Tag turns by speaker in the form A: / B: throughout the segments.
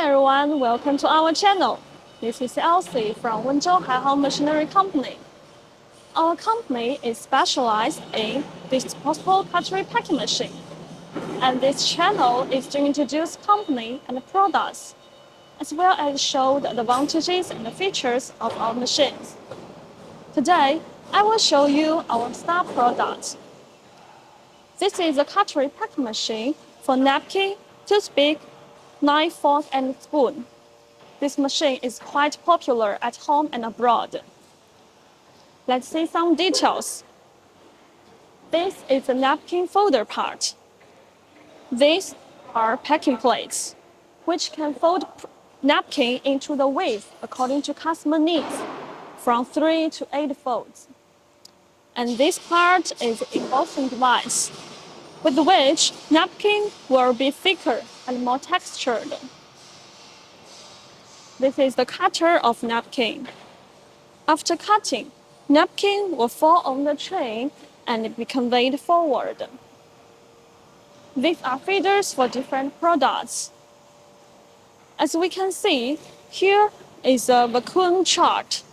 A: everyone, welcome to our channel. This is Elsie from Wenzhou Haihao Machinery Company. Our company is specialized in disposable cutlery packing machine. And this channel is to introduce company and products, as well as show the advantages and the features of our machines. Today, I will show you our star product. This is a cutlery packing machine for napkin, toothpick, knife, fork, and spoon. This machine is quite popular at home and abroad. Let's see some details. This is the napkin folder part. These are packing plates, which can fold napkin into the width according to customer needs, from 3 to 8 folds. And this part is embossing device, with which napkin will be thicker and more textured. This is the cutter of napkin. After cutting, napkin will fall on the tray and be conveyed forward. These are feeders for different products. As we can see, here is a vacuum chart,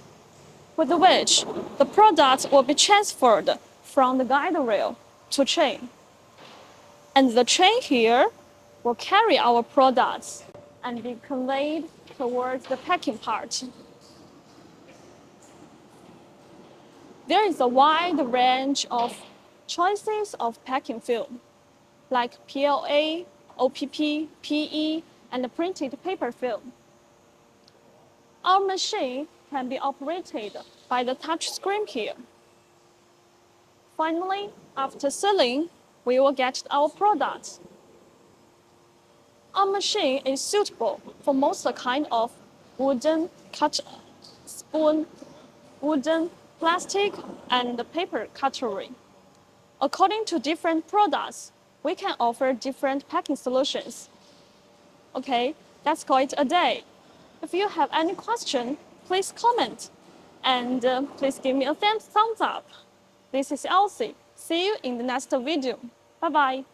A: with which the product will be transferred from the guide rail to tray. And the tray here will carry our products and be conveyed towards the packing part. There is a wide range of choices of packing film, like PLA, OPP, PE, and printed paper film. Our machine can be operated by the touch screen here. Finally, after sealing, we will get our product. Our machine is suitable for most kind of wooden, spoon, wooden, plastic, and paper cutlery. According to different products, we can offer different packing solutions. Okay, let's call it a day. If you have any question, please comment. And please give me a thumbs up. This is Elsie. See you in the next video. Bye-bye.